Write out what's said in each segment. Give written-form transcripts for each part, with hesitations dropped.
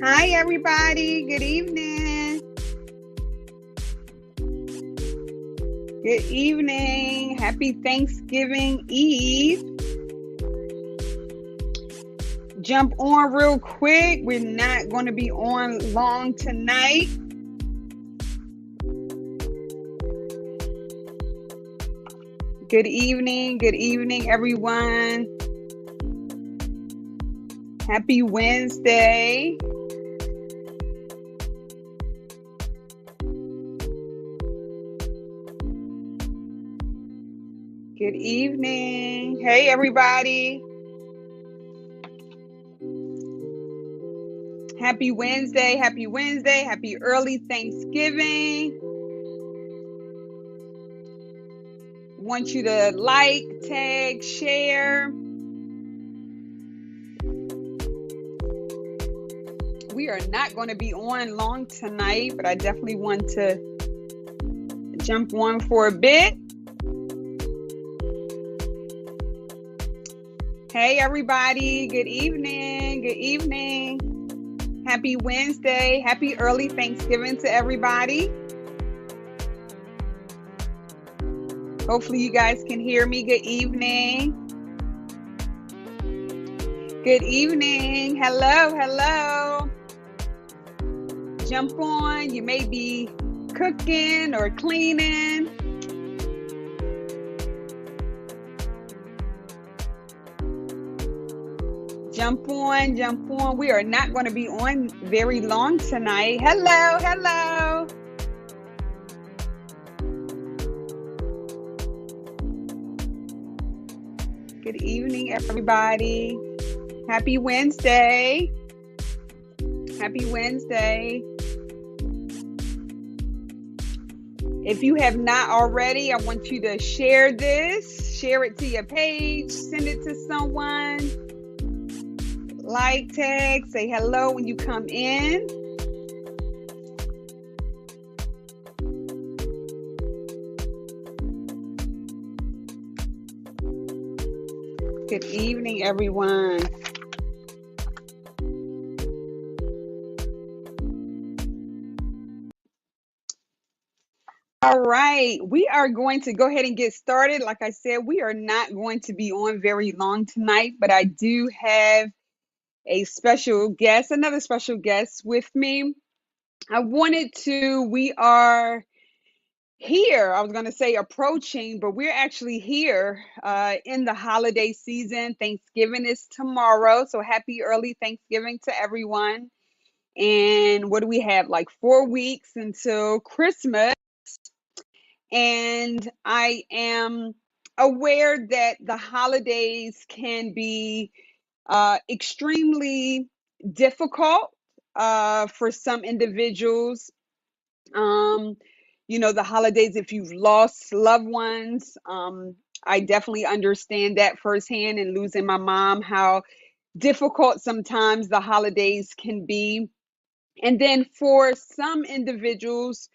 Hi, everybody. Good evening. Good evening. Happy Thanksgiving Eve. Jump on real quick. We're not going to be on long tonight. Good evening. Good evening, everyone. Happy Wednesday. Good evening. Hey, everybody. Happy Wednesday. Happy Wednesday. Happy early Thanksgiving. Want you to like, tag, share. We are not going to be on long tonight, but I definitely want to jump on for a bit. Hey, everybody. Good evening. Good evening. Happy Wednesday. Happy early Thanksgiving to everybody. Hopefully you guys can hear me. Good evening. Good evening. Hello, hello. Jump on. You may be cooking or cleaning. Jump on, jump on. We are not going to be on very long tonight. Hello, hello. Good evening, everybody. Happy Wednesday. Happy Wednesday. If you have not already, I want you to share this. Share it to your page. Send it to someone. Like, tag, say hello when you come in. Good evening, everyone. All right, we are going to go ahead and get started. Like I said, we are not going to be on very long tonight, but I do have a special guest, another special guest with me. We are here. I was going to say approaching, but we're actually here in the holiday season. Thanksgiving is tomorrow. So happy early Thanksgiving to everyone. And what do we have? Like 4 weeks until Christmas. And I am aware that the holidays can be extremely difficult for some individuals. Um, the holidays, if you've lost loved ones, I definitely understand that firsthand, and losing my mom, how difficult sometimes the holidays can be. And then for some individuals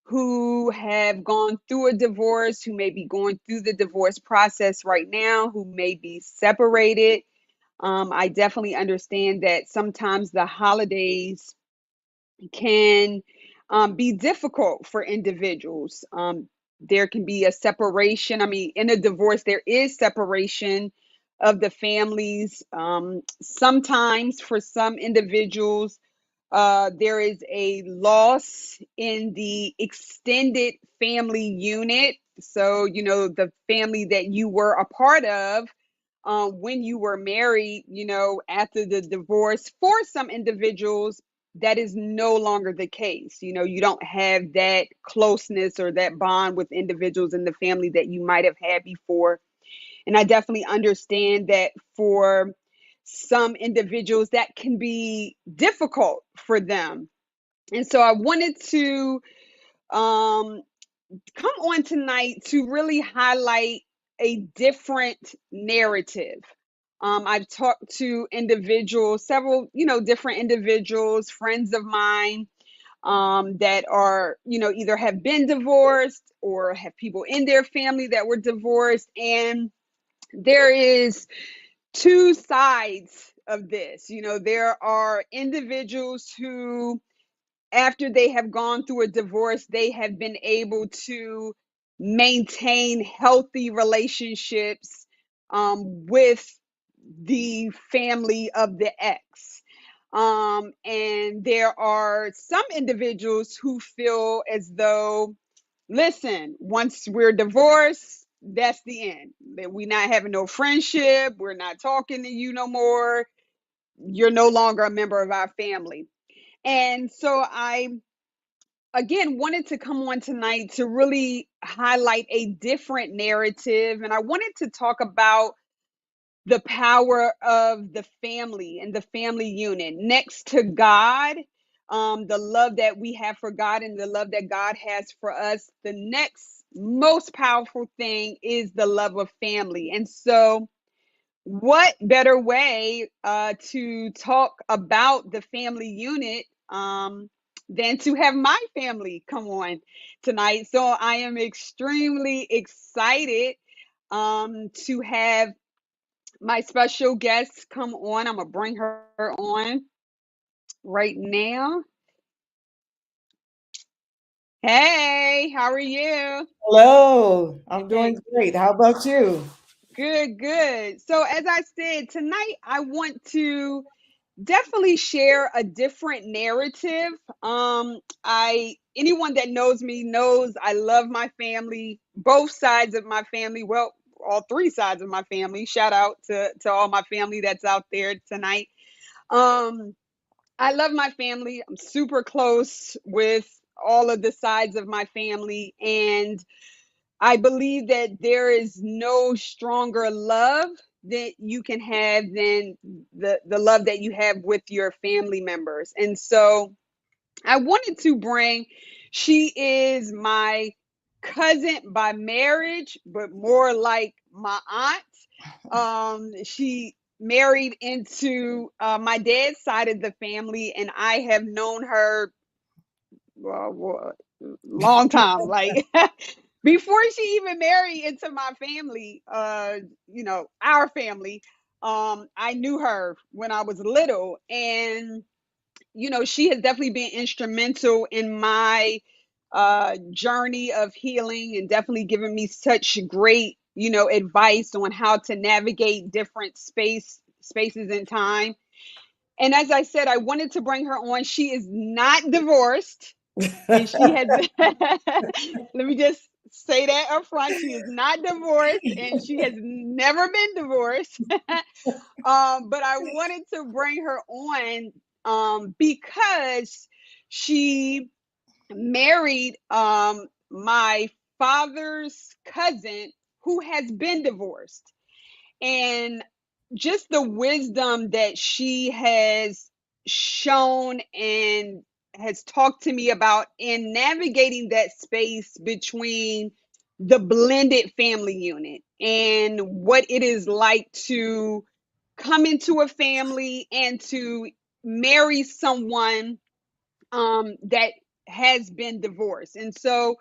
who have gone through a divorce, who may be going through the divorce process right now, who may be separated, I definitely understand that sometimes the holidays can be difficult for individuals. There can be a separation. I mean, in a divorce, there is separation of the families. Sometimes for some individuals, there is a loss in the extended family unit. So, the family that you were a part of when you were married, after the divorce, for some individuals, that is no longer the case. You don't have that closeness or that bond with individuals in the family that you might have had before. And I definitely understand that for some individuals, that can be difficult for them. And so I wanted to um, come on tonight to really highlight a different narrative. I've talked to individuals, several, different individuals, friends of mine, that are, either have been divorced or have people in their family that were divorced. And there is two sides of this. You know, there are individuals who, after they have gone through a divorce, they have been able to maintain healthy relationships with the family of the ex. And there are some individuals who feel as though, listen, once we're divorced, that's the end. That we're not having no friendship. We're not talking to you no more. You're no longer a member of our family. And so I, again, wanted to come on tonight to really highlight a different narrative. And I wanted to talk about the power of the family and the family unit next to God, the love that we have for God and the love that God has for us. The next most powerful thing is the love of family. And so, what better way to talk about the family unit than to have my family come on tonight? So, I am extremely excited to have my special guest come on. I'm gonna bring her on right now. Hey, how are you? Hello, I'm doing Hey, great. How about you? good, good. So as I said, tonight I want to definitely share a different narrative. I anyone that knows me knows I love my family, both sides of my family. Well, all three sides of my family. Shout out to all my family that's out there tonight. Um, I love my family. I'm super close with all of the sides of my family. And I believe that there is no stronger love that you can have than the love that you have with your family members. And so I wanted to bring, she is my cousin by marriage, but more like my aunt. She married into my dad's side of the family, and I have known her long time, like before she even married into my family. Our family. I knew her when I was little, and she has definitely been instrumental in my journey of healing and definitely given me such great, advice on how to navigate different spaces in time. And as I said, I wanted to bring her on. She is not divorced, and she has let me just say that up front. She is not divorced, and she has never been divorced. But I wanted to bring her on because she married my father's cousin who has been divorced. And just the wisdom that she has shown and has talked to me about in navigating that space between the blended family unit and what it is like to come into a family and to marry someone that has been divorced. And so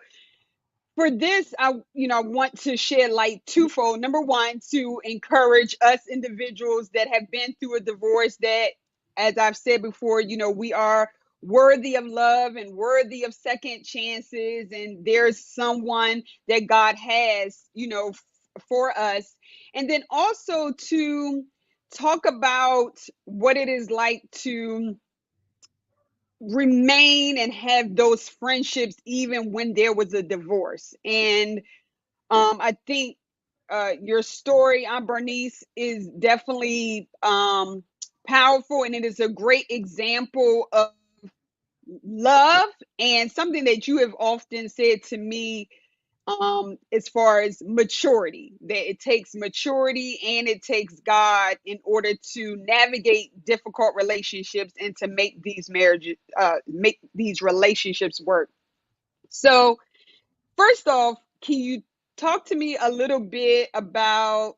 for this, I want to shed light twofold. Number one, to encourage us individuals that have been through a divorce that, as I've said before, we are worthy of love and worthy of second chances, and there's someone that God has, for us. And then also to talk about what it is like to remain and have those friendships even when there was a divorce. And I think your story, Aunt Bernice, is definitely powerful, and it is a great example of love and something that you have often said to me, as far as maturity, that it takes maturity and it takes God in order to navigate difficult relationships and to make these marriages, make these relationships work. So, first off, can you talk to me a little bit about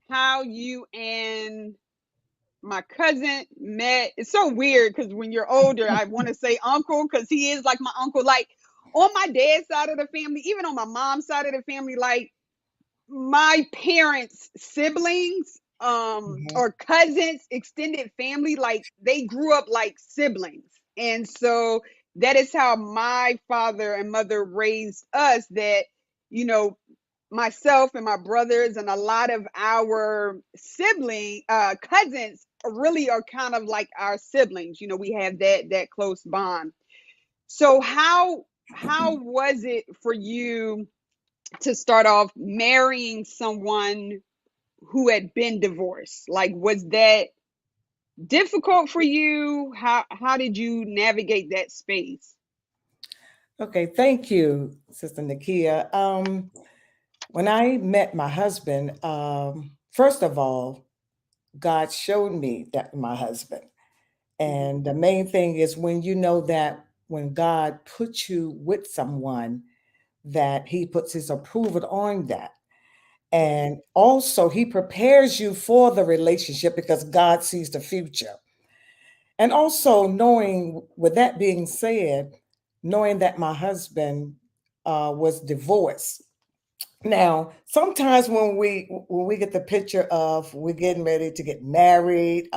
how you and my cousin met? It's so weird because when you're older, I want to say uncle because he is like my uncle. Like on my dad's side of the family, even on my mom's side of the family, like my parents' siblings Mhm. or cousins, extended family, like they grew up like siblings. And so that is how my father and mother raised us, that, you know, myself and my brothers and a lot of our sibling cousins really are kind of like our siblings. You know, we have that close bond. So how was it for you to start off marrying someone who had been divorced? Like, was that difficult for you? How did you navigate that space? Okay, thank you, Sister Nakia. When I met my husband, first of all, God showed me that my husband. Mhm. And the main thing is when you know that when God puts you with someone, that He puts His approval on that. Mhm. And also, He prepares you for the relationship because God sees the future. And also, knowing, with that being said, knowing that my husband was divorced. Now, sometimes when we get the picture of we're getting ready to get married,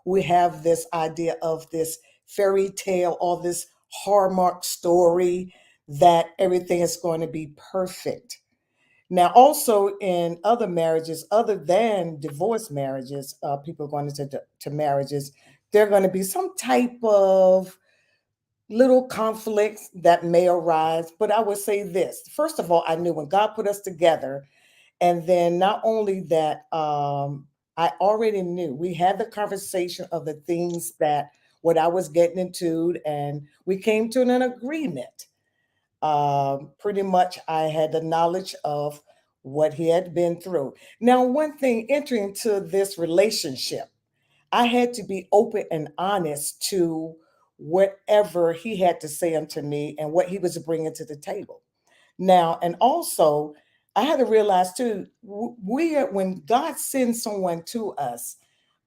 we have this idea of this fairy tale or this hallmark story that everything is going to be perfect. Now, also in other marriages, other than divorce marriages, people going to marriages, there are going to be some type of little conflicts that may arise. But I would say this: first of all, I knew when God put us together, and then not only that, I already knew we had the conversation of the things that what I was getting into, and we came to an agreement. Pretty much, I had the knowledge of what he had been through. Now, one thing entering into this relationship, I had to be open and honest to whatever he had to say unto me and what he was bringing to the table. Now, and also, I had to realize too, when God sends someone to us,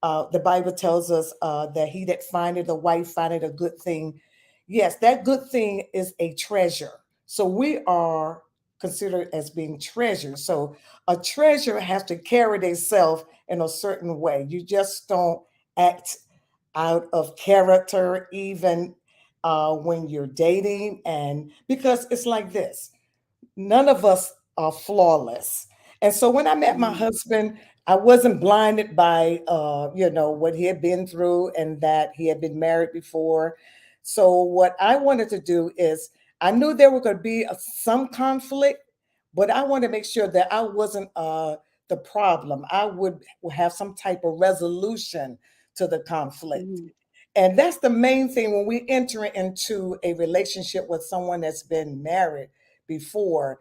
the Bible tells us that he that findeth a wife findeth a good thing. Yes, that good thing is a treasure. So we are considered as being treasures. So a treasure has to carry themselves in a certain way. You just don't act out of character, even when you're dating. And because it's like this, none of us are flawless. And so when I met my Mhm. husband, I wasn't blinded by what he had been through and that he had been married before. So what I wanted to do is I knew there were going to be some conflict, but I wanted to make sure that I wasn't the problem. I would have some type of resolution to the conflict. Mhm. And that's the main thing when we enter into a relationship with someone that's been married before.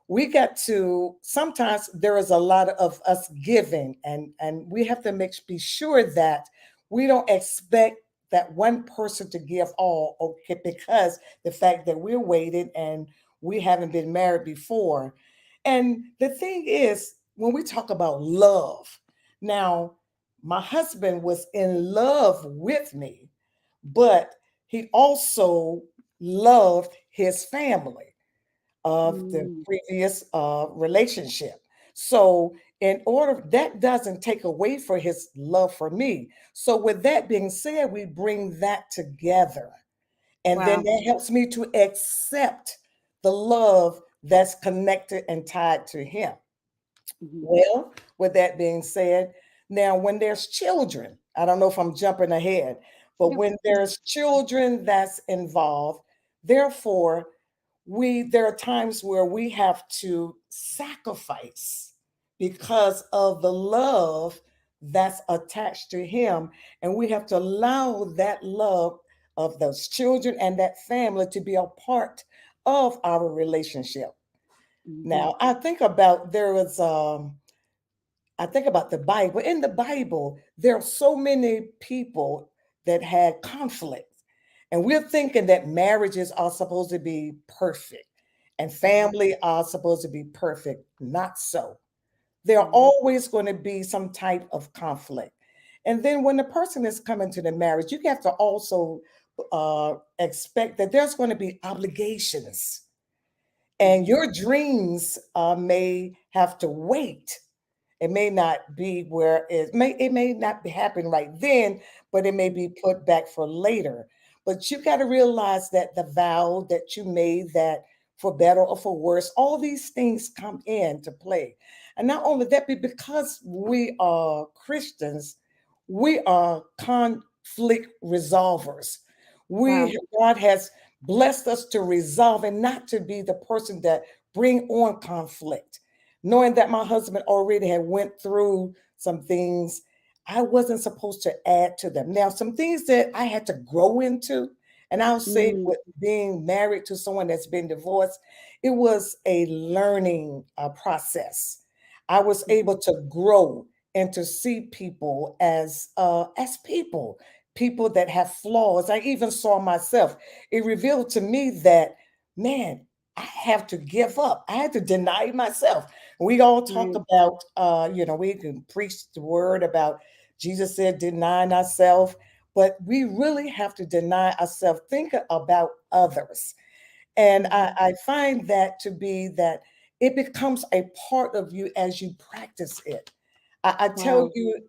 We got to, sometimes there is a lot of us giving, and we have to be sure that we don't expect that one person to give all, okay, because the fact that we're waiting and we haven't been married before. And the thing is, when we talk about love, now my husband was in love with me, but he also loved his family of the Mm. previous relationship. So, in order, that doesn't take away for his love for me. So, with that being said, we bring that together. And then Wow. that helps me to accept the love that's connected and tied to him. Mhm. Well, with that being said, now when there's children, I don't know if I'm jumping ahead, but Yep. when there's children that's involved, therefore, there are times where we have to sacrifice because of the love that's attached to him, and we have to allow that love of those children and that family to be a part of our relationship. Mhm. Now, I think about the Bible. In the Bible, there are so many people that had conflict. And we're thinking that marriages are supposed to be perfect and Mhm. family are supposed to be perfect. Not so. There are Mhm. always going to be some type of conflict. And then when the person is coming to the marriage, you have to also expect that there's going to be obligations and Mhm. your dreams may have to wait It may not be where it may not be happen right then, but it may be put back for later. But you got to realize that the vow that you made, that for better or for worse, all these things come into play. And not only that, but because we are Christians, we are conflict resolvers. Wow. God has blessed us to resolve and not to be the person that bring on conflict. Knowing that my husband already had went through some things, I wasn't supposed to add to them. Now, some things that I had to grow into, and I'll say Mm, with being married to someone that's been divorced, it was a learning process. I was able to grow and to see people as people, people that have flaws. I even saw myself. It revealed to me that, man, I have to give up. I had to deny myself. We all talk right. about, we can preach the word about Jesus said, denying ourselves, but we really have to deny ourselves. Think about others. And Mhm. I find that to be that it becomes a part of you as you practice it. I tell Wow. you,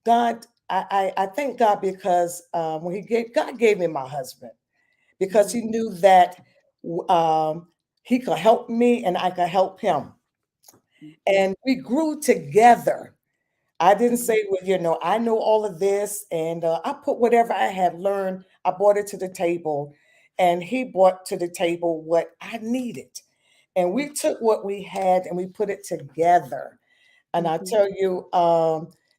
God, I thank God because when God gave me my husband, because Mhm. he knew that um, he could help me and I could help him. Mhm. And we grew together. I didn't Mhm. say, well, I know all of this, and I put whatever I have learned, I brought it to the table, and he brought to the table what I needed. And we took what we had and we put it together. And I Mhm. tell you,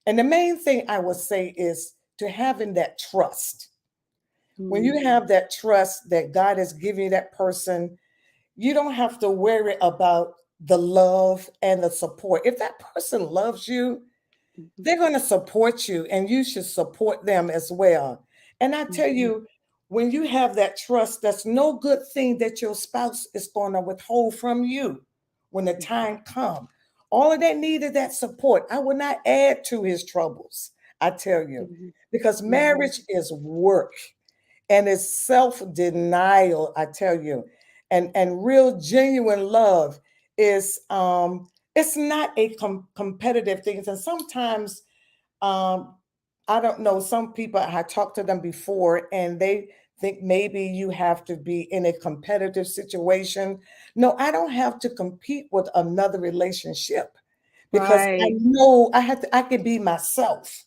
and the main thing I would say is to having that trust. When Mm, you have that trust that God has given you that person, you don't have to worry about the love and the support. If that person loves you, mhm. they're going to support you and you should support them as well. And I tell Mhm. you, when you have that trust, that's no good thing that your spouse is going to withhold from you when the Mhm. time comes. All of that needed that support. I will not add to his troubles, I tell you, Mhm. because Mhm. marriage is work and it's self-denial, I tell you. And real genuine love is it's not a competitive thing. And sometimes um, I don't know. Some people, I talked to them before and they think maybe you have to be in a competitive situation. No, I don't have to compete with another relationship because I Right. know I can be myself.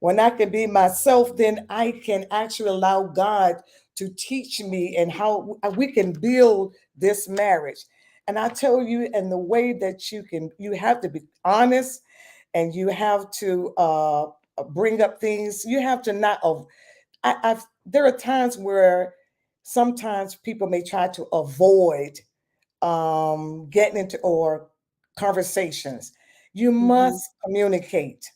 When I can be myself, then I can actually allow God to teach me and how we can build this marriage. And I tell you, in the way that you have to be honest and you have to bring up things. You have to not. There are times where sometimes people may try to avoid getting into or conversations. You Mhm. must communicate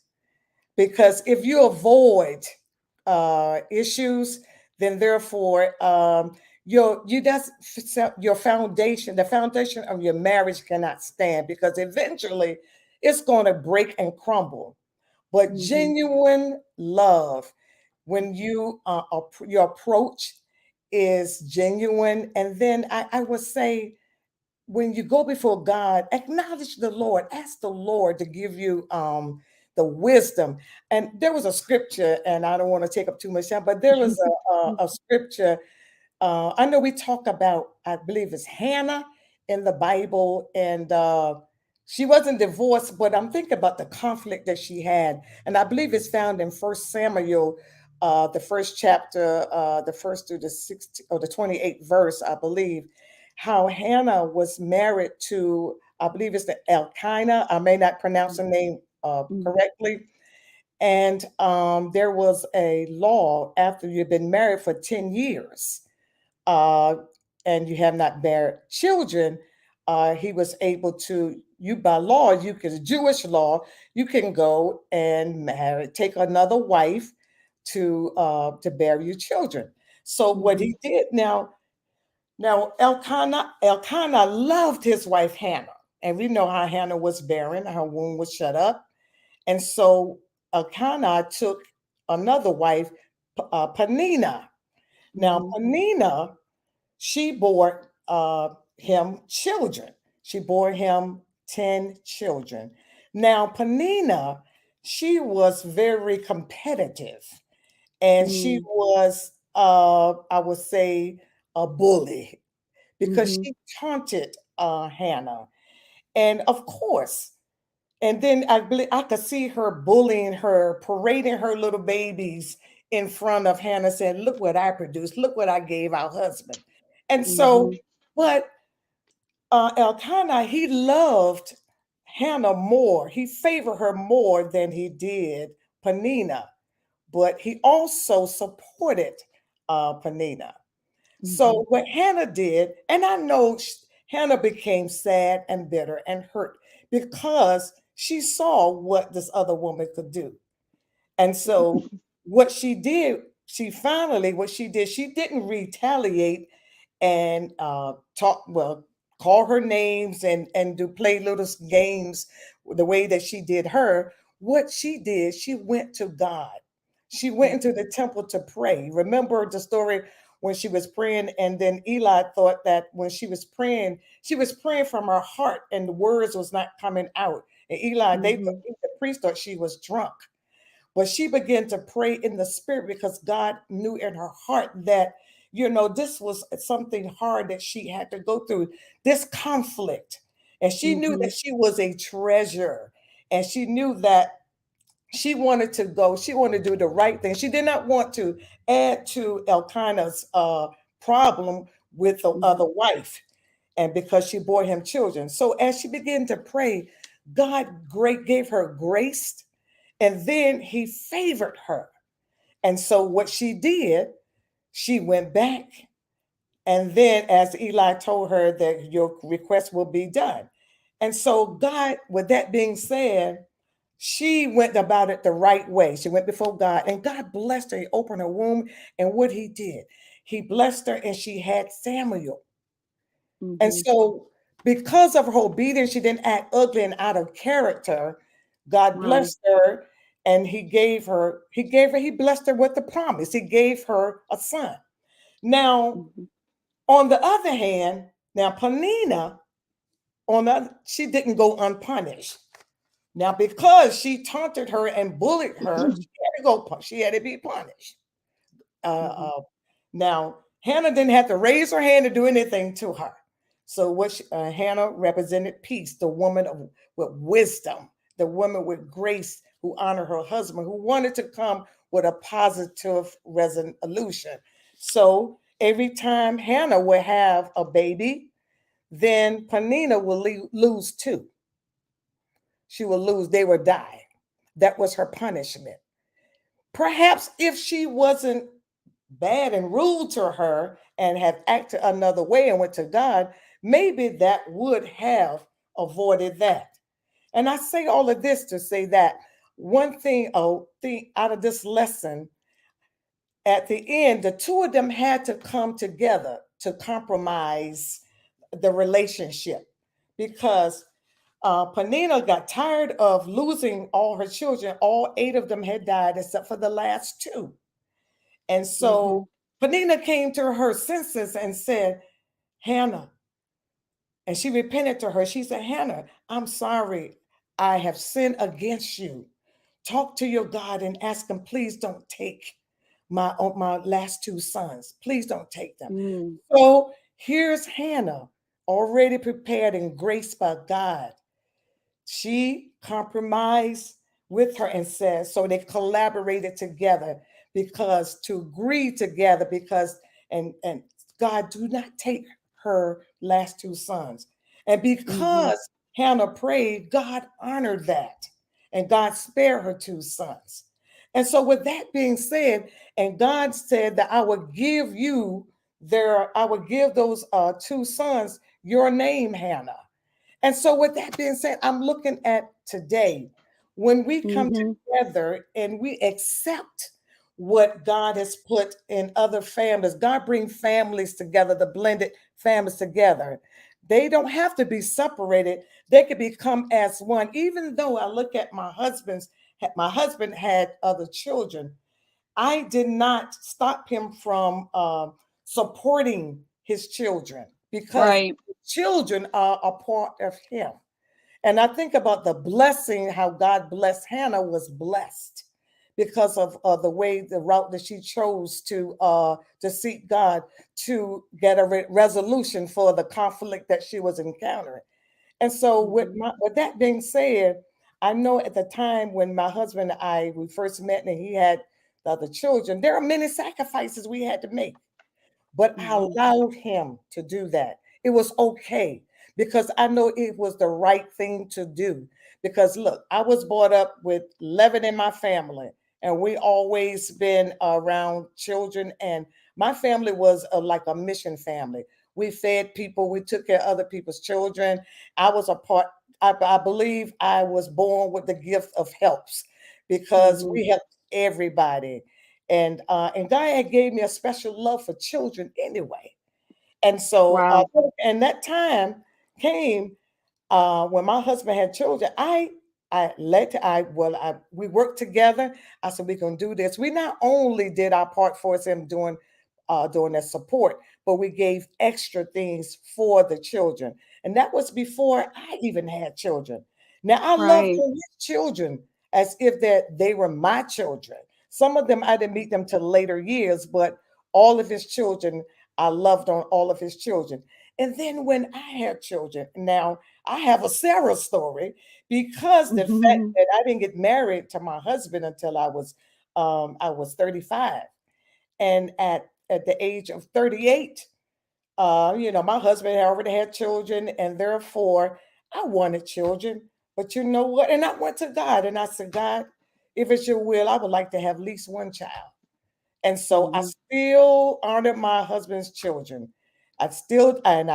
because if you avoid issues, then therefore your foundation, the foundation of your marriage cannot stand because eventually it's going to break and crumble. But Mhm. genuine love, when your approach is genuine, and then I would say when you go before God, acknowledge the Lord, ask the Lord to give you the wisdom. And there was a scripture, and I don't want to take up too much time, but there was a scripture. I know we talk about, I believe it's Hannah in the Bible, and she wasn't divorced, but I'm thinking about the conflict that she had, and I believe it's found in First Samuel, the first chapter, the first through the 16 or the 28th verse, I believe, how Hannah was married to, I believe it's the Elkanah. I may not pronounce the name Mhm. correctly. And there was a law after you've been married for 10 years uh, and you have not bear children, he was able to, you by law, you can, Jewish law, you can go and marry, take another wife to bear your children. So what Mhm. he did now Elkanah loved his wife Hannah, and we know how Hannah was barren, her womb was shut up, and so Elkanah took another wife, Penina. Now Mhm. Penina, she bore him children. She bore him 10 children. Now, Penina, she was very competitive, and she Mm. was, I would say, a bully because Mhm. she taunted Hannah. And of course, and then I believe I could see her bullying her, parading her little babies in front of Hannah, saying, "Look what I produced! Look what I gave our husband." And so, Mhm. but Elkanah, he loved Hannah more. He favored her more than he did Penina, but he also supported Penina. Mhm. So what Hannah did, and I know Hannah became sad and bitter and hurt because she saw what this other woman could do. And so what she did, what she did, she didn't retaliate and talk, well, call her names and do play little games the way that she did her. What she did, she went to God. She went into the temple to pray. Remember the story when she was praying, and then Eli thought that when she was praying from her heart, and the words was not coming out. And Eli, Mhm. the priest thought she was drunk. But she began to pray in the spirit because God knew in her heart that, this was something hard that she had to go through, this conflict. And she knew that Mhm. she was a treasure. And she knew that she wanted to do the right thing. She did not want to add to Elkanah's problem with the other Mhm. wife, and because she bore him children. So as she began to pray, God gave her grace, and then he favored her. And so what she did, she went back. And then as Eli told her that your request will be done. And so God, with that being said, she went about it the right way. She went before God, and God blessed her. He opened her womb. And what he did, he blessed her, and she had Samuel. And Mhm. so, because of her obedience, she didn't act ugly and out of character. God Right. blessed her, and he blessed her with the promise. He gave her a son. Now, Mhm. on the other hand, now Penina, she didn't go unpunished. Now, because she taunted her and bullied her, she had to be punished. Mhm. Uh, Now, Hannah didn't have to raise her hand to do anything to her. So, Hannah represented peace, the woman with wisdom, the woman with grace who honored her husband, who wanted to come with a positive resolution. So, every time Hannah would have a baby, then Penina will lose two. She will lose, they would die. That was her punishment. Perhaps if she wasn't bad and rude to her and had acted another way and went to God, maybe that would have avoided that. And I say all of this to say that one thing, out of this lesson, at the end, the two of them had to come together to compromise the relationship because Penina got tired of losing all her children. All eight of them had died except for the last two. And so Mhm. Penina came to her senses and said, Hannah, and she repented to her. She said, Hannah, I'm sorry. I have sinned against you. Talk to your God and ask him, please don't take my last two sons. Please don't take them. Mm. So here's Hannah, already prepared and graced by God. She compromised with her and says, so they collaborated together because to agree together because and God do not take her last two sons. And Mhm. because Hannah prayed, God honored that. And God spared her two sons. And so with that being said, and God said that I would give those two sons your name, Hannah. And so, with that being said, I'm looking at today when we come Mhm. together and we accept what God has put in other families. God brings families together, the blended families together. They don't have to be separated. They could become as one. Even though I look at my husband had other children, I did not stop him from supporting his children because Right. children are a part of him. And I think about the blessing, how God blessed Hannah was blessed because of the way, the route that she chose to seek God to get a resolution for the conflict that she was encountering. And so, Mhm. with that being said, I know at the time when my husband and I we first met and he had the other children, there are many sacrifices we had to make, but I Mhm. allowed him to do that. It was okay because I know it was the right thing to do. Because look, I was brought up with 11 in my family, and we always been around children. And my family was like a mission family. We fed people, we took care of other people's children. I was a part. I believe I was born with the gift of helps because Mhm. we helped everybody, and God had gave me a special love for children anyway. And so, Wow. and that time came when my husband had children. I let I well I we worked together. I said we're gonna do this. We not only did our part for him doing that support, but we gave extra things for the children. And that was before I even had children. Now I loved Right. his children as if that they were my children. Some of them I didn't meet them till later years, but all of his children, I loved on all of his children. And then when I had children, now I have a Sarah story because the fact Mhm. that I didn't get married to my husband until I was 35. And at the age of 38, my husband had already had children, and therefore I wanted children. But you know what? And I went to God and I said, God, if it's your will, I would like to have at least one child. And so I Mhm. still honored my husband's children. I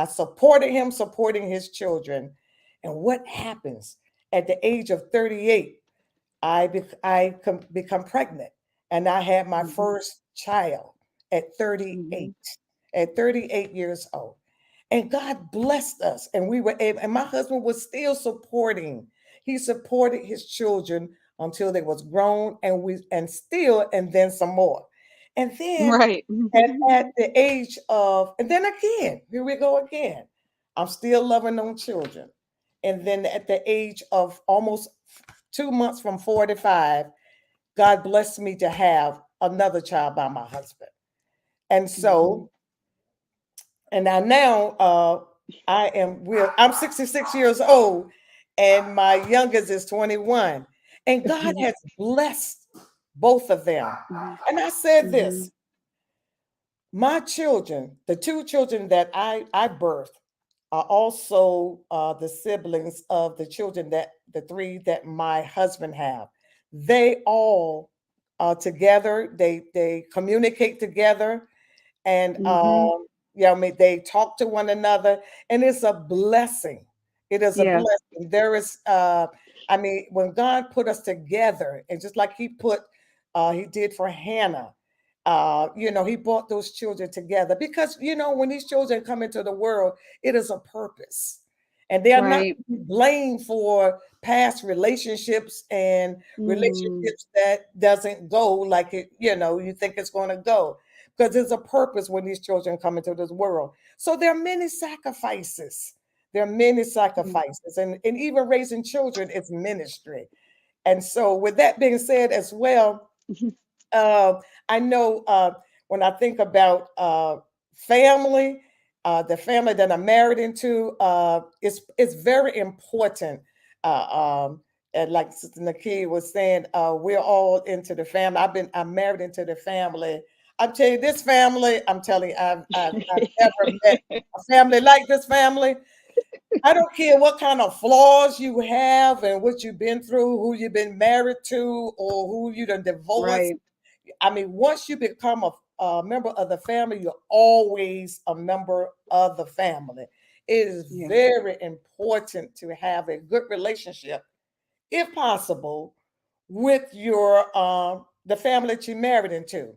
supported him supporting his children. And what happens at the age of 38? Become pregnant, and I had my Mhm. first child at 38, Mhm. at 38 years old. And God blessed us, and we were able, and my husband was still supporting. He supported his children until they was grown, and then some more. And then Right. at the age of, and then again, here we go again. I'm still loving on children. And then at the age of almost 2 months from 45, God blessed me to have another child by my husband. And Mhm. so, and now I'm 66 years old, and my youngest is 21. And God Mhm. has blessed both of them. Mhm. And I said this, Mhm. my children, the two children that I birthed, are also the siblings of the children that the three that my husband have. They all are together. They communicate together, and Mhm. yeah, I mean they talk to one another, and it's a blessing. It is a Yeah. blessing. There is, I mean, when God put us together, and just like He did for Hannah. He brought those children together because when these children come into the world, it is a purpose, and they are not Right. to be blamed for past relationships and Mm. relationships that doesn't go like you think it's going to go, because there's a purpose when these children come into this world. So there are many sacrifices. There are many Mm. sacrifices, and even raising children is ministry. And so, with that being said, as well, uh, I know when I think about family, the family that I'm married into, it's very important. And like Sister Nakia was saying, we're all into the family. I'm married into the family. I'm telling you, this family. I'm telling you, I've never met a family like this family. I don't care what kind of flaws you have and what you've been through, who you've been married to, or who you done divorced. Right. I mean, once you become a member of the family, you're always a member of the family. It is Yeah. very important to have a good relationship, if possible, with your the family that you married into.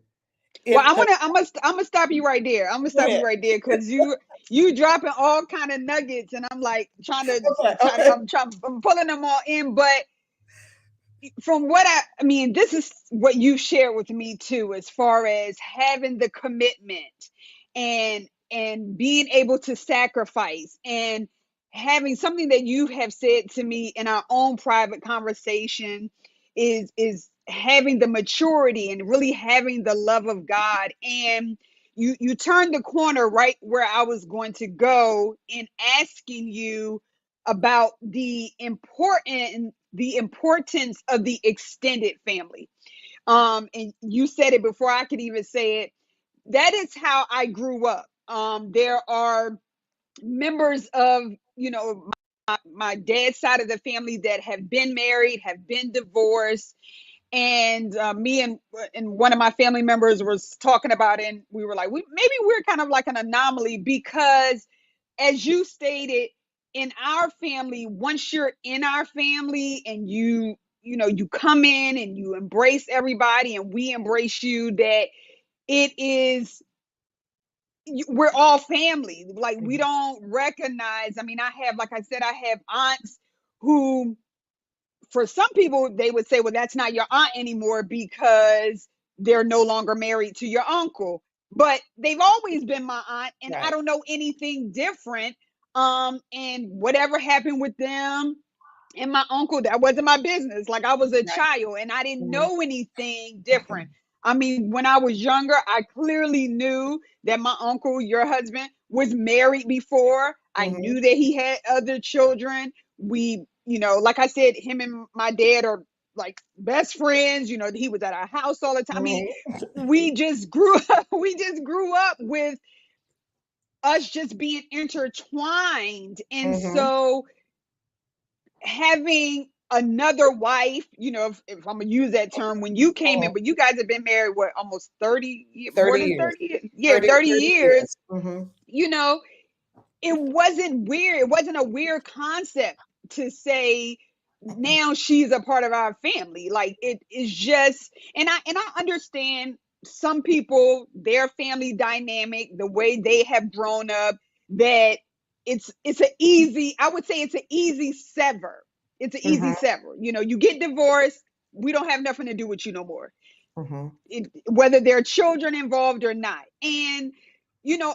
Well, If 'cause- I'm gonna stop you right there. I'm gonna Go stop ahead. you right there because you dropping all kind of nuggets, and I'm like Okay, okay. I'm pulling them all in. But from what I mean, this is what you shared with me too, as far as having the commitment and being able to sacrifice. And having something that you have said to me in our own private conversation is having the maturity and really having the love of God. And you turned the corner right where I was going to go in asking you about the importance of the extended family. And you said it before I could even say it. That is how I grew up. There are members of, my dad's side of the family that have been married, have been divorced, and me and one of my family members was talking about it, and we were like, maybe we're kind of like an anomaly because, as you stated, in our family, once you're in our family and you come in and you embrace everybody and we embrace you, that it is we're all family. Like, we don't recognize. I mean, like I said, I have aunts who, for some people, they would say, well, that's not your aunt anymore because they're no longer married to your uncle. But they've always been my aunt, and I Right. don't know anything different. And whatever happened with them and my uncle, that wasn't my business. Like, I was a Right. child and I didn't Mhm. know anything different. I mean, when I was younger, I clearly knew that my uncle, your husband, was married before. I Mhm. knew that he had other children. We, like I said, him and my dad are like best friends. He was at our house all the time. I mean, Mhm. we just grew up, with us just being intertwined. And Mhm. so having another wife, if I'm gonna use that term, when you came in, Mhm. but you guys have been married, what, almost 30, more 30 than years. 30 years? Yeah, 30, 30 30 years. years. Mhm. You know, it wasn't weird. It wasn't a weird concept to say now she's a part of our family. Like, it is just, and I understand some people, their family dynamic, the way they have grown up, that it's an easy, I would say it's an easy sever. It's an easy Mhm. sever. You get divorced, we don't have nothing to do with you no more, Mhm. whether there are children involved or not. And,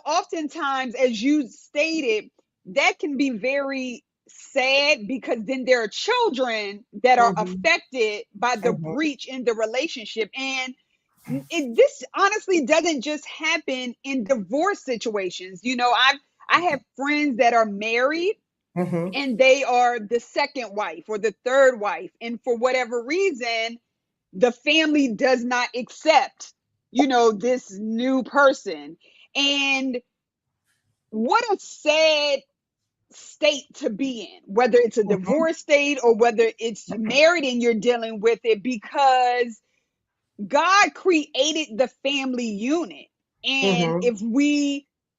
oftentimes, as you stated, that can be very sad because then there are children that are Mhm. affected by the Mhm. breach in the relationship. And this honestly doesn't just happen in divorce situations. I have friends that are married Mhm. and they are the second wife or the third wife. And for whatever reason, the family does not accept, this new person. And what a sad state to be in, whether it's a Mhm. divorce state or whether it's married and you're dealing with it, because God created the family unit. And Mhm. if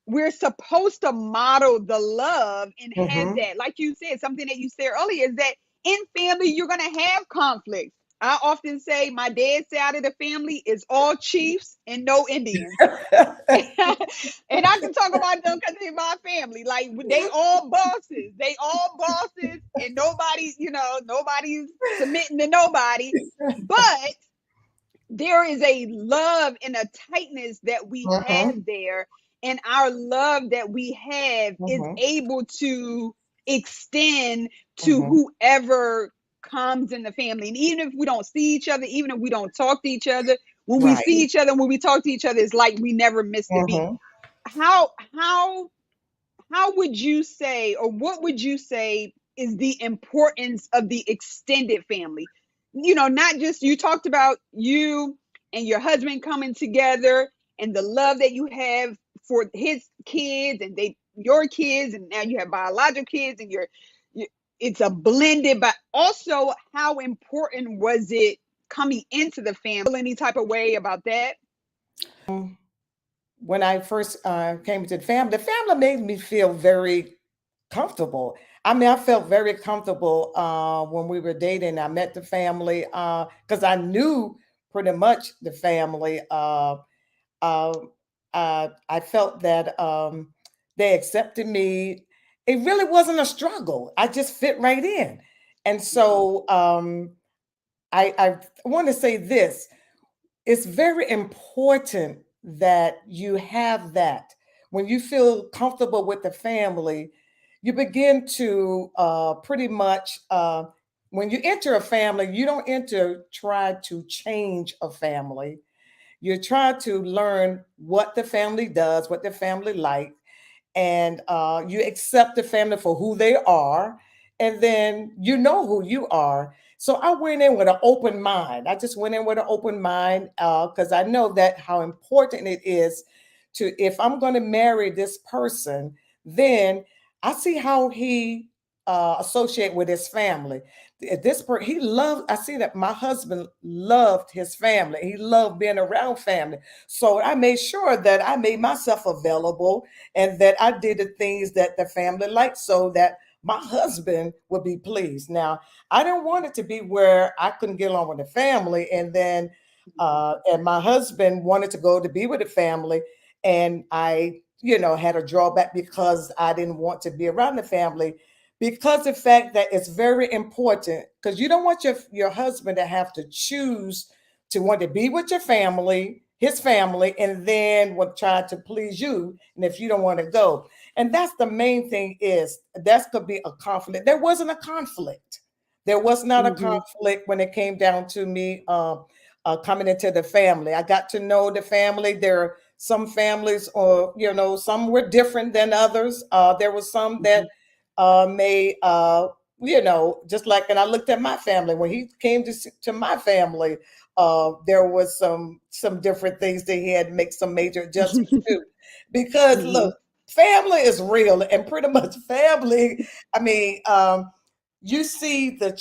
we're supposed to model the love and have Mhm. that, like you said, something that you said earlier, is that in family you're going to have conflicts. I often say my dad's side of the family is all chiefs and no Indians. And I can talk about them because they're my family. Like, they all bosses. They all bosses, and nobody's submitting to nobody. But there is a love and a tightness that we Mhm. have there, and our love that we have is Mhm. able to extend to Mhm. whoever comes in the family. And even if we don't see each other, even if we don't talk to each other, when we Right. see each other, when we talk to each other, it's like we never missed a beat. Mhm. How would you say, or what would you say is the importance of the extended family? Not just, you talked about you and your husband coming together and the love that you have for his kids and your kids, and now you have biological kids, and it's a blended, but also how important was it coming into the family? Any type of way about that? When I first came to the family made me feel very comfortable. I mean, I felt very comfortable when we were dating. I met the family because I knew pretty much the family. Uh, I felt that they accepted me. It really wasn't a struggle. I just fit right in. And so I want to say this, it's very important that you have that. When you feel comfortable with the family, you begin to pretty much, when you enter a family, you don't enter try to change a family. You try to learn what the family does, what the family like, and you accept the family for who they are, and then you know who you are. So I went in with an open mind. I just went in with an open mind because I know that how important it is to, if I'm going to marry this person, then I see how he associate with his family. He loved. I see that my husband loved his family. He loved being around family. So I made sure that I made myself available and that I did the things that the family liked so that my husband would be pleased. Now, I didn't want it to be where I couldn't get along with the family, and then and my husband wanted to go to be with the family, and I, had a drawback because I didn't want to be around the family because the fact that it's very important because you don't want your husband to have to choose to want to be with your family, his family, and then would try to please you. And if you don't want to go, and that's the main thing is that's could be a conflict. There wasn't a conflict. There was not a Mm-hmm. conflict when it came down to me coming into the family. I got to know the family. There are some families, or some were different than others. There was some that may just like, and I looked at my family when he came to my family. There was some different things that he had to make some major adjustments to, because Mm-hmm. look, family is real, and pretty much family. I mean, you see the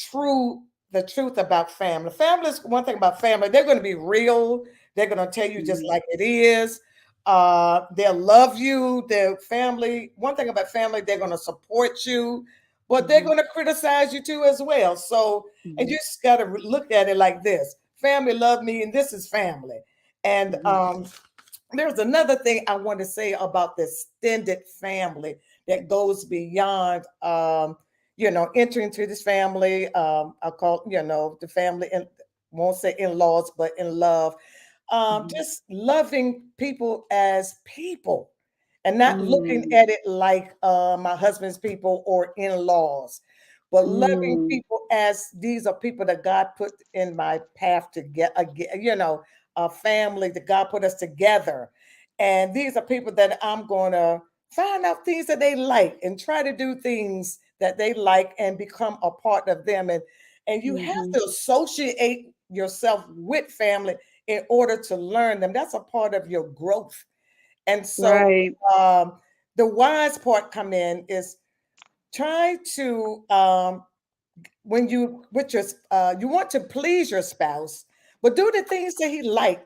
truth about family. Family is one thing about family. They're going to be real. They're going to tell you just Mm-hmm. like it is. They'll love you. Their family. One thing about family, they're going to support you, but they're Mm-hmm. going to criticize you too as well. So, and Mm-hmm. you just got to look at it like this: family love me, and this is family. And Mm-hmm. there's another thing I want to say about the extended family that goes beyond, entering into this family. I call, the family, and won't say in-laws, but in love. Just loving people as people and not looking Mm-hmm. at it like my husband's people or in-laws, but loving Mm-hmm. people as these are people that God put in my path to get, a family that God put us together. And these are people that I'm going to find out things that they like and try to do things that they like and become a part of them. And you have Mm-hmm. to associate yourself with family in order to learn them. That's a part of your growth. And so Right. um, the wise part come in is try to when you with your you want to please your spouse, but do the things that he like,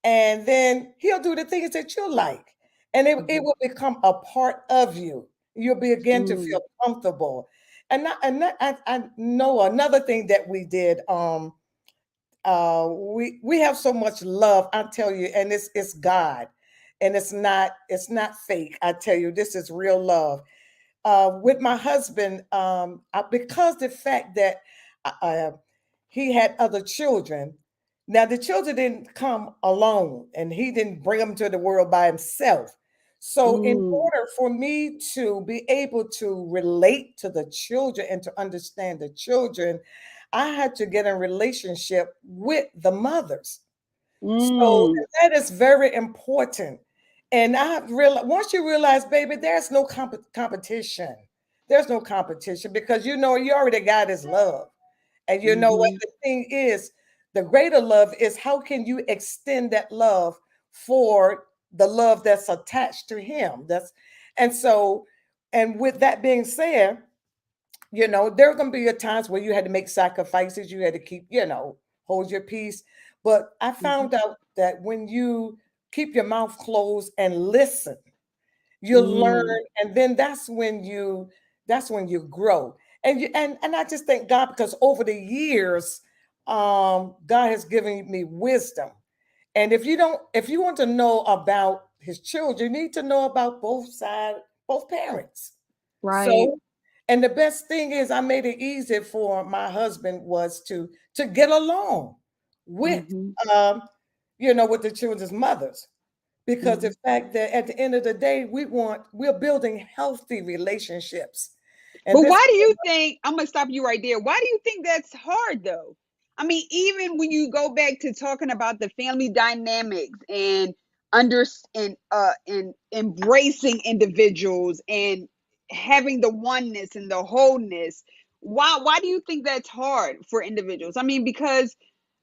and then he'll do the things that you like, and it Mm-hmm. will become a part of you. You'll begin to Mm-hmm. feel comfortable. I know another thing that we did. We have so much love, I tell you, and it's God, and it's not fake. I tell you, this is real love. With my husband, because the fact that uh, he had other children. Now the children didn't come alone, and he didn't bring them to the world by himself. So, in Mm-hmm. order for me to be able to relate to the children and to understand the children, I had to get in relationship with the mothers. So Mm. that is very important. And I have realized, once you realize, baby, there's no competition. There's no competition because you already got his love. And you know what Mm-hmm. the thing is, the greater love is how can you extend that love for the love that's attached to him. And so, and with that being said, there are going to be a times where you had to make sacrifices, you had to keep, hold your peace. But I Mm-hmm. found out that when you keep your mouth closed and listen, you'll learn, Mm. and then that's when you grow. And I just thank God because over the years, God has given me wisdom. And if you want to know about his children, you need to know about both parents. Right. So, and the best thing is I made it easy for my husband was to get along with Mm-hmm. um, with the children's mothers because the Mhm. fact that at the end of the day, we're building healthy relationships. And But this, why do you think, I'm gonna stop you right there. Why do you think that's hard though? I mean, even when you go back to talking about the family dynamics and under and embracing individuals and having the oneness and the wholeness, why do you think that's hard for individuals? I mean, because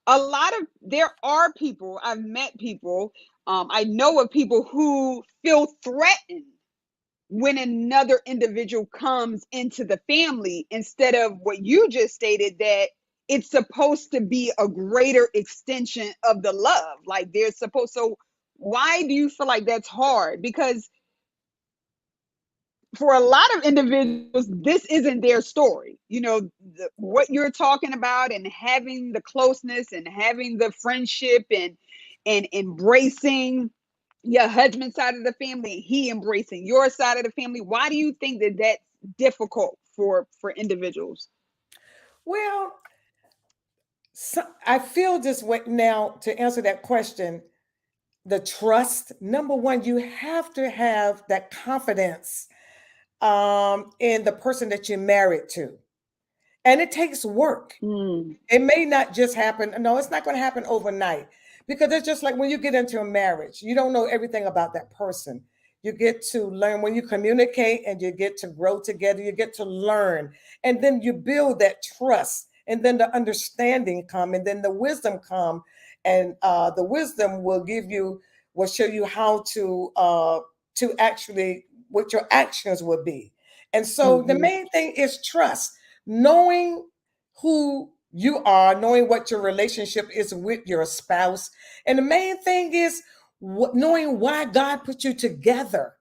a lot of there are people, I've met people, I know of people who feel threatened when another individual comes into the family instead of what you just stated, that it's supposed to be a greater extension of the love, like they're supposed. So why do you feel like that's hard? Because for a lot of individuals this isn't their story, what you're talking about, and having the closeness and having the friendship and embracing your husband's side of the family and he embracing your side of the family. Why do you think that that's difficult for individuals? well, I feel this way now to answer that question. The trust, number one, you have to have that confidence in the person that you're married to. And it takes work. Mm, It may not just happen. No, it's not going to happen overnight because it's just like when you get into a marriage, you don't know everything about that person. You get to learn when you communicate and you get to grow together, you get to learn. And then you build that trust. And then the understanding come and then the wisdom come. And the wisdom will show you how to actually what your actions will be. And so the mm-hmm, main thing is trust, knowing who you are, knowing what your relationship is with your spouse. And the main thing is knowing why God put you together.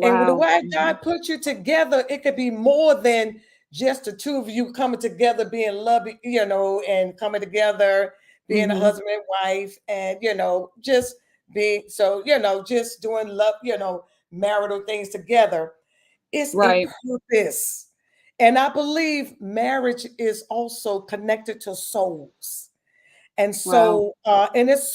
And with the wow, way mm-hmm, God put you together, it could be more than just the two of you coming together, being loving, and coming together, being a mm-hmm, husband and wife, and just being so, just doing love, marital things together. It's a right, purpose. And I believe marriage is also connected to souls. And wow, so and it's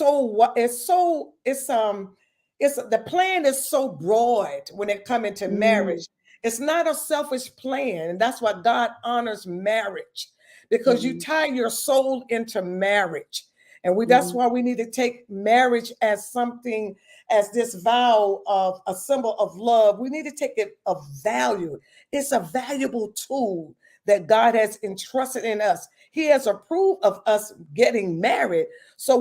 the plan is so broad when it comes into mm, marriage. It's not a selfish plan, and that's why God honors marriage, because you mm-hmm, tie your soul into marriage. And that's mm-hmm, why we need to take marriage as something, as this vow of a symbol of love. We need to take it of value. It's a valuable tool that God has entrusted in us. He has approved of us getting married. So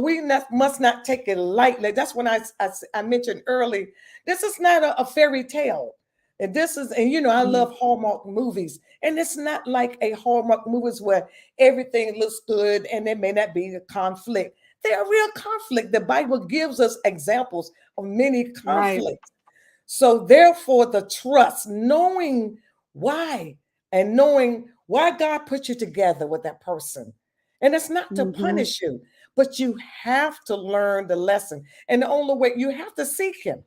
must not take it lightly. That's when I mentioned early, this is not a fairy tale. And this is, and I mm, love Hallmark movies. And it's not like a Hallmark movies where everything looks good and there may not be a conflict. There are real conflict. The Bible gives us examples of many right, conflicts. So therefore, the trust, knowing why and knowing why God put you together with that person. And it's not to mm-hmm, punish you, but you have to learn the lesson. And the only way, you have to seek him.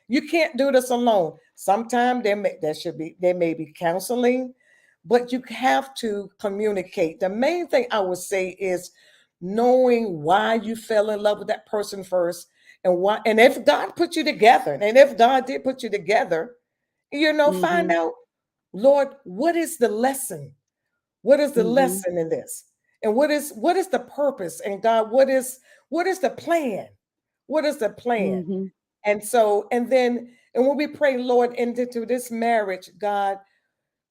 You can't do this alone. Sometimes there may be counseling, but you have to communicate. The main thing I would say is knowing why you fell in love with that person first, and if God put you together, and if God did put you together, find mm-hmm, out, Lord, what is the lesson? What is the mm-hmm, lesson in this? And what is the purpose? And God, what is the plan? What is the plan? mm-hmm, And so, and when we pray, Lord, into this marriage, God,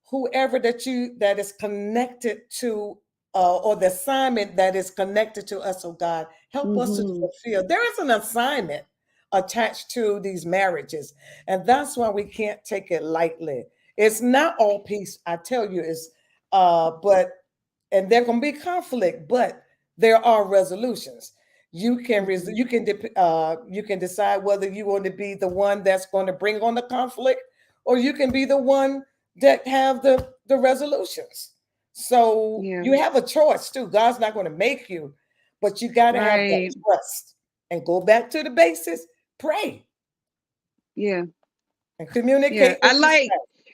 whoever that is connected to, or the assignment that is connected to us, oh God, help us to mm-hmm, fulfill. There is an assignment attached to these marriages, and that's why we can't take it lightly. It's not all peace, I tell you. Is but and there can be conflict, but there are resolutions. mm-hmm. You can decide whether you want to be the one that's going to bring on the conflict, or you can be the one that have the resolutions. So Yeah, you have a choice too. God's not going to make you, but you got to have that right, trust and go back to the basis. Pray yeah, and yeah. communicate with your spouse.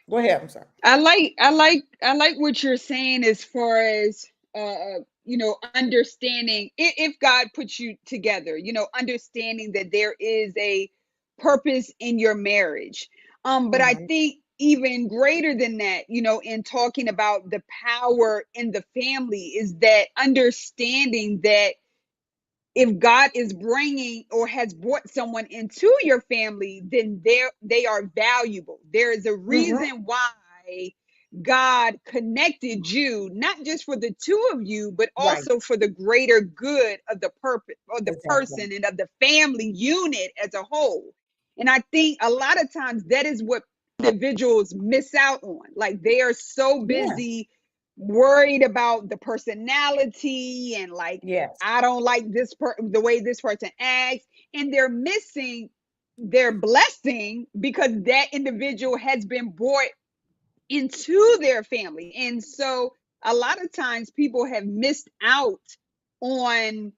Go ahead. I'm sorry. I like what you're saying as far as understanding if God puts you together, understanding that there is a purpose in your marriage. But I Mhm. think even greater than that, in talking about the power in the family, is that understanding that if God is bringing or has brought someone into your family, then they are valuable. There is a Mhm. reason why God connected you, not just for the two of you, but Right. also for the greater good of the purpose or the Exactly. person and of the family unit as a whole. And I think a lot of times that is what individuals miss out on. Like they are so Yeah. busy worried about the personality and like Yes. I don't like the way this person acts, and they're missing their blessing because that individual has been brought into their family. And so a lot of times people have missed out on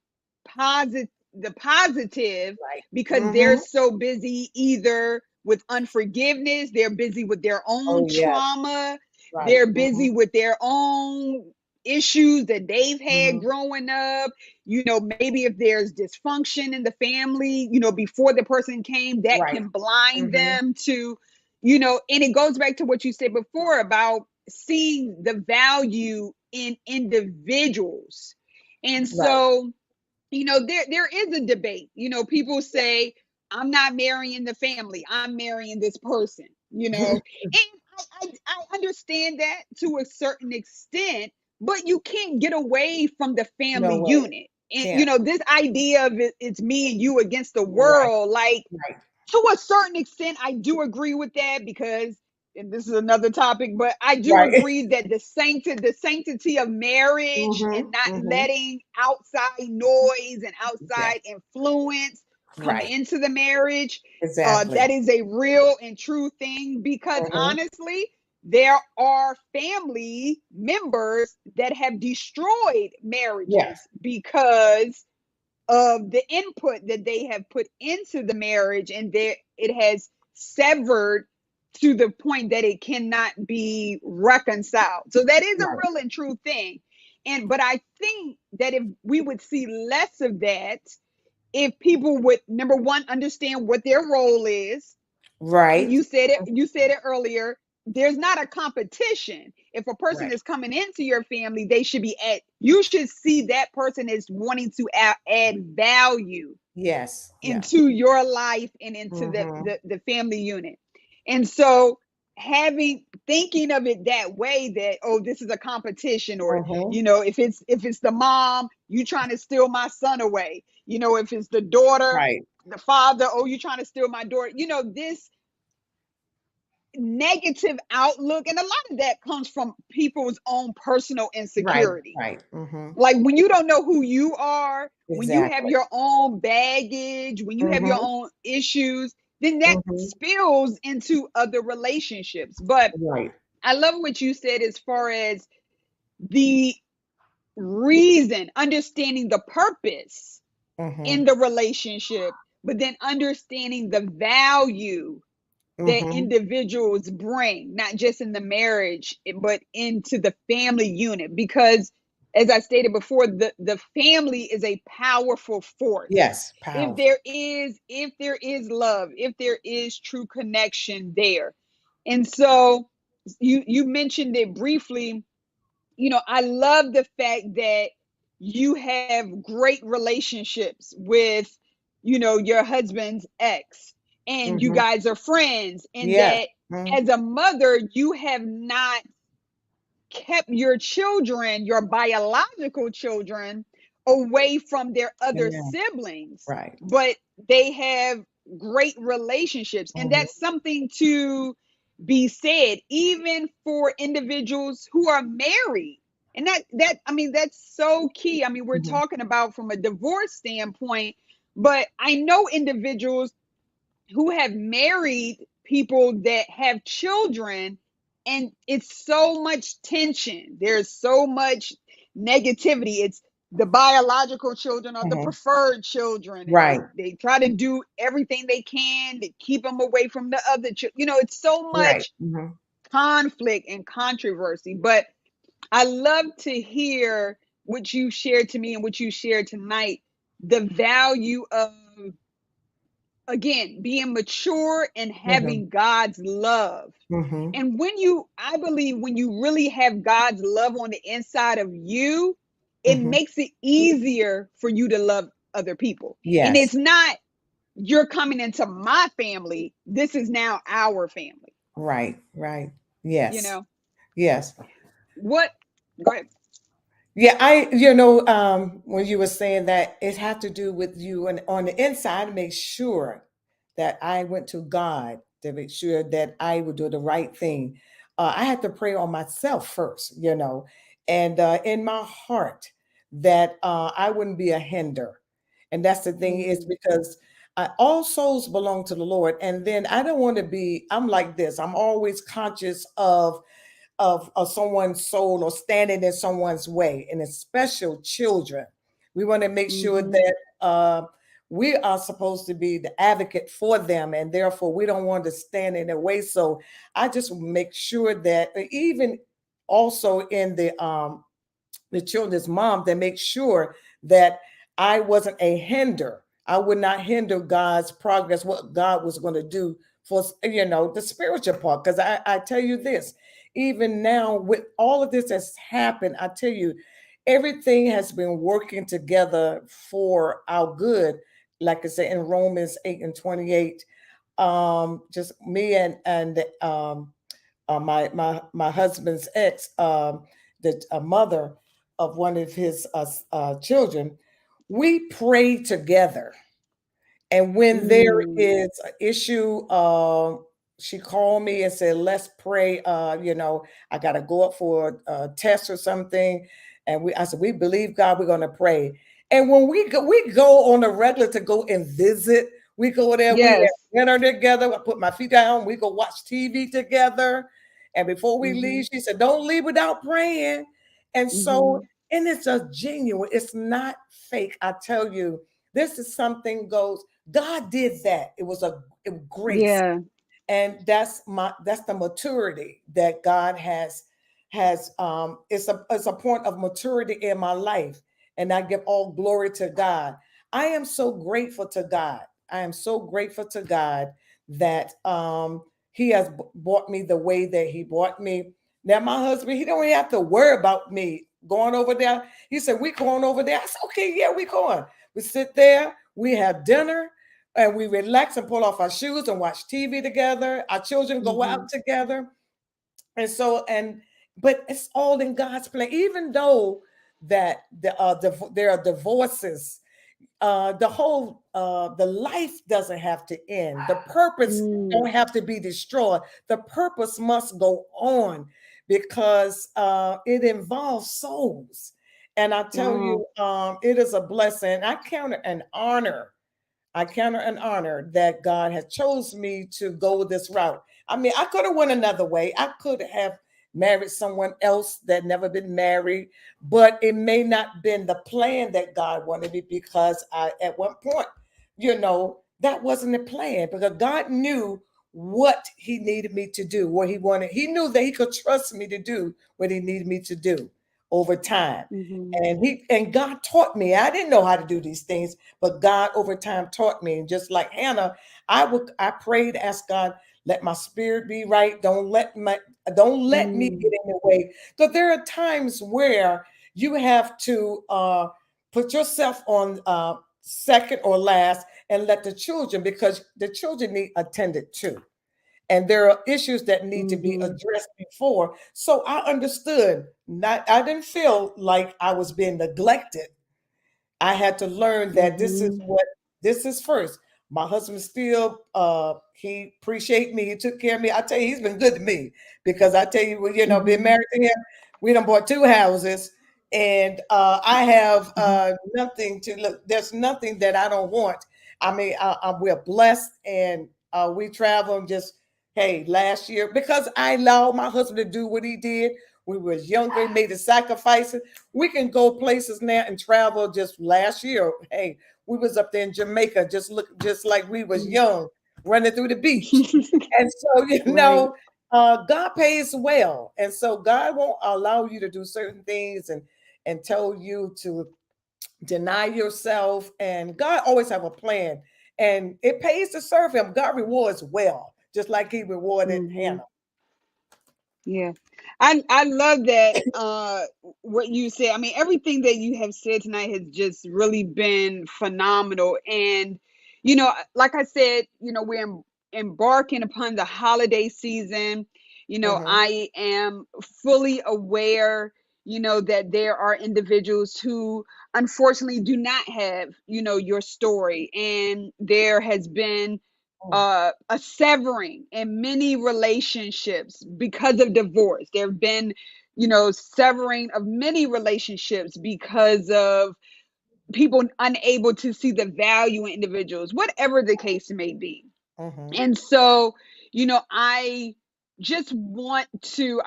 the positive Right. because they're Mhm. so busy either with unforgiveness, they're busy with their own Oh, yes. trauma, Right. they're Mhm. busy with their own issues that they've had Mhm. growing up. Maybe if there's dysfunction in the family, before the person came, that Right. can blind Mhm. them to and it goes back to what you said before about seeing the value in individuals. And Right. so, there is a debate. People say, I'm not marrying the family, I'm marrying this person, and I understand that to a certain extent, but you can't get away from the family No way. unit. And, Can't. this idea of it's me and you against the Right. world, like, Right. to a certain extent, I do agree with that because, and this is another topic, but I do Right. agree that the sanctity of marriage and Mhm. not Mhm. letting outside noise and outside Yes. influence come Right. into the marriage, Exactly. that is a real and true thing because Mhm. honestly, there are family members that have destroyed Yes. marriages because of the input that they have put into the marriage, and it has severed to the point that it cannot be reconciled. So that is a Right. real and true thing. But I think that if we would see less of that, if people would, number one, understand what their role is, and Right. you said it earlier, there's not a competition. If a person Right. is coming into your family, they should be at you should see that person as wanting to add value Yes. Yeah. into your life and into the, Mhm. the the family unit. And so having thinking of it that way, that this is a competition, or Mhm. if it's the mom, you trying to steal my son away, if it's the daughter, Right. the father, you trying to steal my daughter, this negative outlook. And a lot of that comes from people's own personal Right. insecurity. Right. Mhm. Like when you don't know who you are, when you have Exactly. your own baggage, when you have your Mhm. own issues, then that Mhm. spills into other relationships. But Right. I love what you said as far as the reason, understanding the purpose in Mhm. the relationship, but then understanding the value that Mhm. individuals bring, not just in the marriage, but into the family unit. Because, as I stated before, the family is a powerful force. Yes. If Powerful. there is love, if there is true connection there. And so you mentioned it briefly. I love the fact that you have great relationships with, your husband's ex, and you Mhm. guys are friends, and Yes. that Mhm. as a mother, you have not kept your children, your biological children, away from their other Yeah. siblings, Right. but they have great relationships. And Mhm. that's something to be said, even for individuals who are married. And that's so key. We're Mhm. talking about from a divorce standpoint, but I know individuals who have married people that have children, and it's so much tension, there's so much negativity. It's the biological children are the Mhm. preferred children, and Right. they try to do everything they can to keep them away from the other it's so Right. much Mhm. conflict and controversy. But I love to hear what you shared to me and what you shared tonight, the value of again, being mature and Mm-hmm. having God's love. Mm-hmm. And I believe when you really have God's love on the inside of you, it Mm-hmm. makes it easier for you to love other people. And Yes. it's not, you're coming into my family. This is now our family. Right. Right. You Yes. know Yes. what? Go ahead. Yeah, when you were saying that, it had to do with you and on the inside to make sure that I went to God to make sure that I would do the right thing. I had to pray on myself first, and in my heart that I wouldn't be a hinder. And that's the thing is Mm, because all souls belong to the Lord. And then I don't want to I'm like this, I'm always conscious of someone's soul or standing in someone's way, and especially children. We want to make sure mm-hmm. that we are supposed to be the advocate for them, and therefore we don't want to stand in their way. So I just make sure that even also in the children's mom, to make sure that I wasn't a hinder. I would not hinder God's progress, what God was going to do for, the spiritual part. Because I tell you this, even now with all of this that's happened, I tell you, everything has been working together for our good. Like I say in Romans 8 and 28, just me and my husband's ex, the mother of one of his children, we pray together. And when there Mm, is an issue, she called me and said, "Let's pray." I got to go up for a test or something, and I said, "We believe God. We're going to pray." And when we go on a regular to go and visit. We go there. We have yes. dinner together. I put my feet down. We go watch TV together. And before we Mm-hmm. leave, she said, "Don't leave without praying." And so, Mm-hmm. and it's a genuine. It's not fake. I tell you, this is something goes. God did that. It was grace, Yeah. and that's the maturity that God has. It's a point of maturity in my life, and I give all glory to God. I am so grateful to God. I am so grateful to God that He has brought me the way that He brought me. Now my husband, he don't even have to worry about me going over there. He said, "We going over there." I said, "Okay, yeah, we going." We sit there, we have dinner, and we relax and pull off our shoes and watch TV together. Our children go Mm-hmm. out together. And so, but it's all in God's plan. Even though that there are divorces, the life doesn't have to end. The purpose Mm, don't have to be destroyed. The purpose must go on because it involves souls. And I tell wow. you, it is a blessing. I count it an honor that God has chose me to go this route. I mean, I could have went another way. I could have married someone else that never been married, but it may not been the plan that God wanted me because at one point, that wasn't the plan because God knew what he needed me to do, what he wanted. He knew that he could trust me to do what he needed me to do over time. Mm-hmm. And God taught me. I didn't know how to do these things, but God over time taught me. And just like Hannah, I prayed, asked God, let my spirit be right. Don't let me Mm, get in the way. Because there are times where you have to put yourself on second or last and let the children, because the children need attended to. And there are issues that need to be mm-hmm. addressed before. So I understood. Not I didn't feel like I was being neglected. I had to learn that Mm-hmm. this is first. My husband still he appreciate me. He took care of me. I tell you, he's been good to me because I tell you, well, being Mm-hmm. married to him, we done bought two houses, and I have Mm-hmm. nothing to look. There's nothing that I don't want. I mean, we're blessed, and we travel. Just hey, last year because I allowed my husband to do what he did. We was younger, he made the sacrifices. We can go places now and travel. Just last year, hey, we was up there in Jamaica, just like we was young, running through the beach. And so, Right. God pays well. And so God won't allow you to do certain things and tell you to deny yourself. And God always have a plan. And it pays to serve him. God rewards well, just like he rewarded Hmm. Hannah. Yeah. I love that what you said. I mean, everything that you have said tonight has just really been phenomenal. And like I said, we're embarking upon the holiday season. Mm-hmm. I am fully aware, that there are individuals who unfortunately do not have, your story, and there has been a severing in many relationships because of divorce. There have been, severing of many relationships because of people unable to see the value in individuals, whatever the case may be. Mm-hmm. And so, I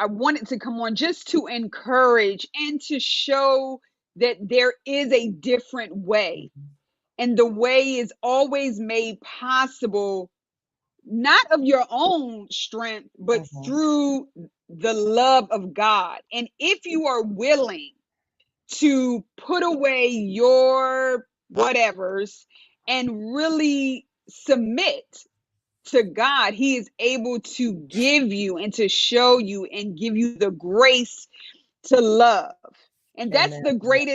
wanted to come on just to encourage and to show that there is a different way. And the way is always made possible not of your own strength, but Mm-hmm. through the love of God. And if you are willing to put away your whatevers and really submit to God, He is able to give you and to show you and give you the grace to love. And Amen. Yeah.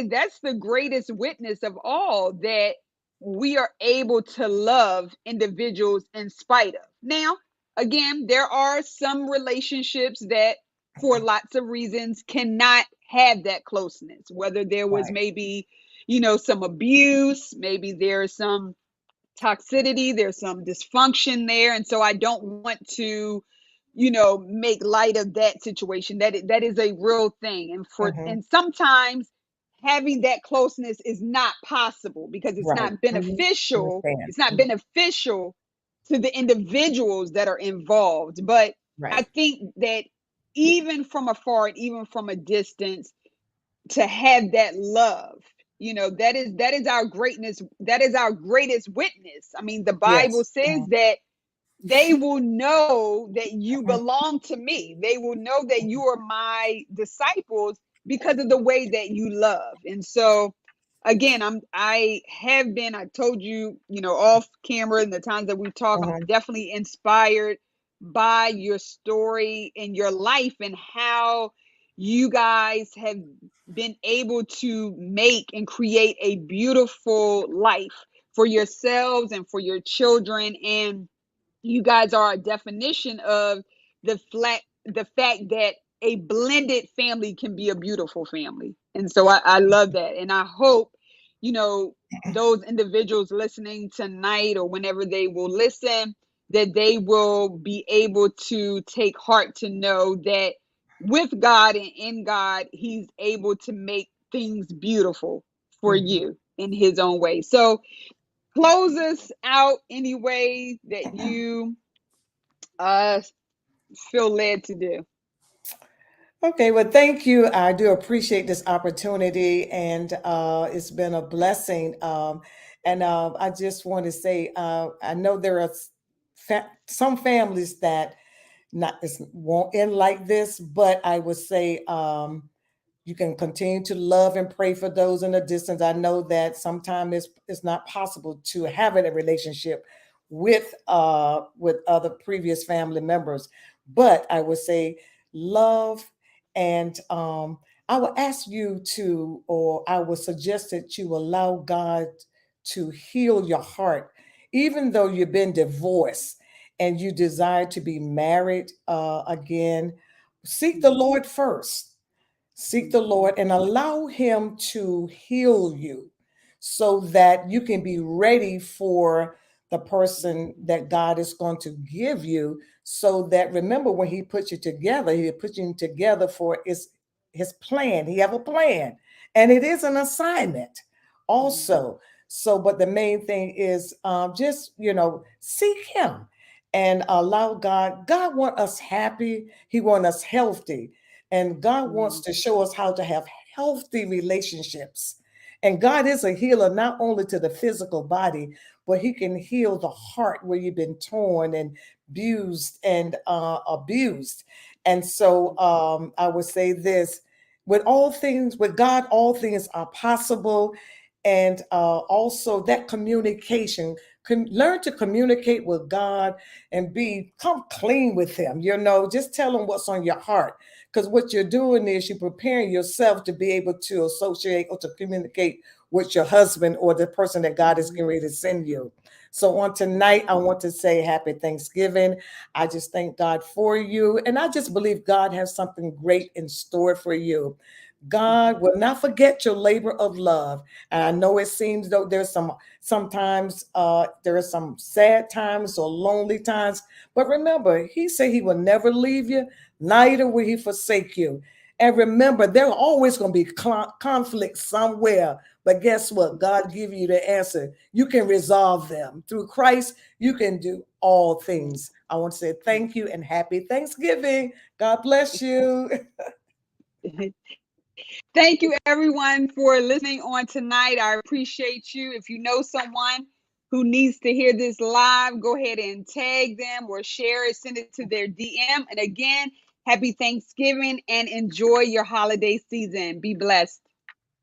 that's the greatest witness of all, that we are able to love individuals in spite of. Now, again, there are some relationships that for lots of reasons cannot have that closeness, whether there was Right. maybe, some abuse, maybe there's some toxicity, there's some dysfunction there. And so I don't want to, make light of that situation. That is a real thing. Mm-hmm. And sometimes having that closeness is not possible because Right. Mm-hmm. Understand. it's not Mhm. beneficial to the individuals that are involved. But I Right. think that even from afar, even from a distance, to have that love, that is our greatness, that is our greatest witness. I mean, the Bible Yes. says Mm-hmm. that they will know that you belong to me, they will know that you are my disciples because of the way that you love. And so again, I told you, off camera, and the times that we talk, I'm Mm-hmm. definitely inspired by your story and your life, and how you guys have been able to make and create a beautiful life for yourselves and for your children. And you guys are a definition of the fact that a blended family can be a beautiful family. And so I love that. And I hope, you know, those individuals listening tonight or whenever they will listen, that they will be able to take heart to know that with God and in God, He's able to make things beautiful for Mm-hmm. you in His own way. So close us out any way that you uh feel led to do. Okay, well, thank you. I do appreciate this opportunity, and it's been a blessing. And I just want to say, I know there are some families that not this won't end like this, but I would say you can continue to love and pray for those in the distance. I know that sometimes it's not possible to have a relationship with other previous family members, but I would say love. And I would ask you to, or I would suggest that you allow God to heal your heart, even though you've been divorced and you desire to be married again. Seek the Mhm, Lord first. Seek the mhm, Lord and allow Him to heal you so that you can be ready for the person mhm, that God is going to give you. So that, remember, when He puts you together, He puts you together for His plan. He have a plan, and it is an assignment mhm, also. So, but the main thing is just seek Him and allow God. God want us happy. He want us healthy. And God wants mhm, to show us how to have healthy relationships. And God is a healer, not only to the physical body, but He can heal the heart where you've been torn and abused and abused. And so I would say this: with all things, with God, all things are possible. And also that communication. learn to communicate with God and come clean with Him. Just tell Him what's on your heart. Because what you're doing is you're preparing yourself to be able to associate or to communicate with your husband or the person that God is getting ready to send you. So on tonight, I want to say happy Thanksgiving. I just thank God for you. And I just believe God has something great in store for you. God will not forget your labor of love. And I know it seems though sometimes there are some sad times or lonely times, but remember, He said He will never leave you, neither will He forsake you. And remember, there are always going to be conflict somewhere. But guess what? God give you the answer. You can resolve them. Through Christ, you can do all things. I want to say thank you and happy Thanksgiving. God bless you. Thank you, everyone, for listening on tonight. I appreciate you. If you know someone who needs to hear this live, go ahead and tag them or share it, send it to their DM. And again, happy Thanksgiving and enjoy your holiday season. Be blessed.